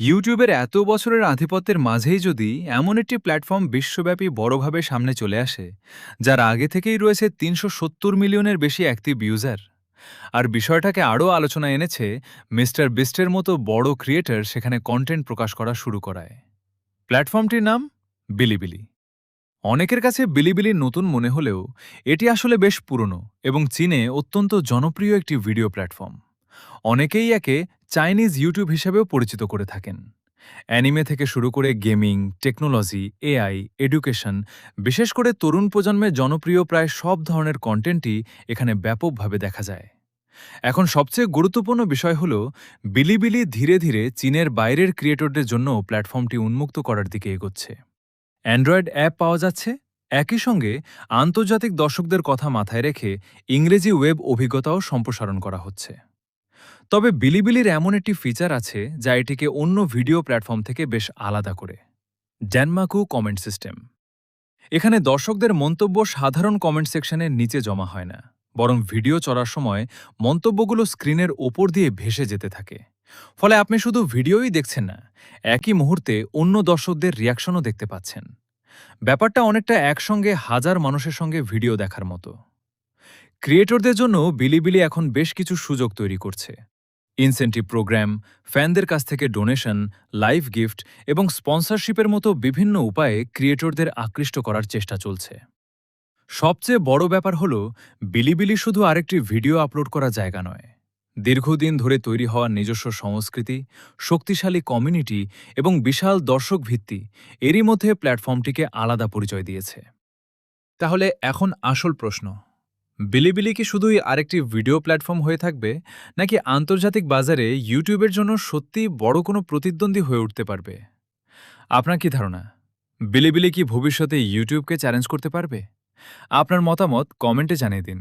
ইউটিউবের এত বছরের আধিপত্যের মাঝেই যদি এমন একটি প্ল্যাটফর্ম বিশ্বব্যাপী বড়ভাবে সামনে চলে আসে, যার আগে থেকেই রয়েছে ৩৭০ মিলিয়নের বেশি অ্যাক্টিভ ইউজার, আর বিষয়টাকে আরও আলোচনায় এনেছে মিস্টার বিস্টের মতো বড় ক্রিয়েটর সেখানে কন্টেন্ট প্রকাশ করা শুরু করায়। প্ল্যাটফর্মটির নাম বিলিবিলি। অনেকের কাছে বিলিবিলি নতুন মনে হলেও এটি আসলে বেশ পুরনো এবং চীনে অত্যন্ত জনপ্রিয় একটি ভিডিও প্ল্যাটফর্ম। অনেকেই একে চাইনিজ ইউটিউব হিসেবেও পরিচিত করে থাকেন। অ্যানিমে থেকে শুরু করে গেমিং, টেকনোলজি, এআই, এডুকেশন, বিশেষ করে তরুণ প্রজন্মের জনপ্রিয় প্রায় সব ধরনের কন্টেন্টই এখানে ব্যাপকভাবে দেখা যায়। এখন সবচেয়ে গুরুত্বপূর্ণ বিষয় হল বিলিবিলি ধীরে ধীরে চীনের বাইরের ক্রিয়েটরদের জন্য প্ল্যাটফর্মটি উন্মুক্ত করার দিকে এগোচ্ছে। অ্যান্ড্রয়েড অ্যাপ পাওয়া যাচ্ছে, একই সঙ্গে আন্তর্জাতিক দর্শকদের কথা মাথায় রেখে ইংরেজি ওয়েব অভিজ্ঞতাও সম্প্রসারণ করা হচ্ছে। তবে বিলিবিলির এমন একটি ফিচার আছে যা এটিকে অন্য ভিডিও প্ল্যাটফর্ম থেকে বেশ আলাদা করে: ড্যানমাকু কমেন্ট সিস্টেম। এখানে দর্শকদের মন্তব্য সাধারণ কমেন্ট সেকশনের নিচে জমা হয় না, বরং ভিডিও চলার সময় মন্তব্যগুলো স্ক্রিনের ওপর দিয়ে ভেসে যেতে থাকে। ফলে আপনি শুধু ভিডিওই দেখছেন না, একই মুহূর্তে অন্য দর্শকদের রিয়াকশনও দেখতে পাচ্ছেন। ব্যাপারটা অনেকটা একসঙ্গে হাজার মানুষের সঙ্গে ভিডিও দেখার মতো। ক্রিয়েটরদের জন্য বিলিবিলি এখন বেশ কিছু সুযোগ তৈরি করছে: ইনসেন্টিভ প্রোগ্রাম, ফ্যানদের কাছ থেকে ডোনেশন, লাইভ গিফট এবং স্পন্সরশিপের মতো বিভিন্ন উপায়ে ক্রিয়েটরদের আকৃষ্ট করার চেষ্টা চলছে। সবচেয়ে বড় ব্যাপার হল, বিলিবিলি শুধু আরেকটি ভিডিও আপলোড করা জায়গা নয়। দীর্ঘদিন ধরে তৈরি হওয়া নিজস্ব সংস্কৃতি, শক্তিশালী কমিউনিটি এবং বিশাল দর্শক ভিত্তি এরই মধ্যে প্ল্যাটফর্মটিকে আলাদা পরিচয় দিয়েছে। তাহলে এখন আসল প্রশ্ন: বিলিবিলি কি শুধুই আরেকটি ভিডিও প্ল্যাটফর্ম হয়ে থাকবে, নাকি আন্তর্জাতিক বাজারে ইউটিউবের জন্য সত্যিই বড় কোনো প্রতিদ্বন্দ্বী হয়ে উঠতে পারবে? আপনার কি ধারণা, বিলিবিলি কি ভবিষ্যতে ইউটিউবকে চ্যালেঞ্জ করতে পারবে? আপনার মতামত কমেন্টে জানিয়ে দিন।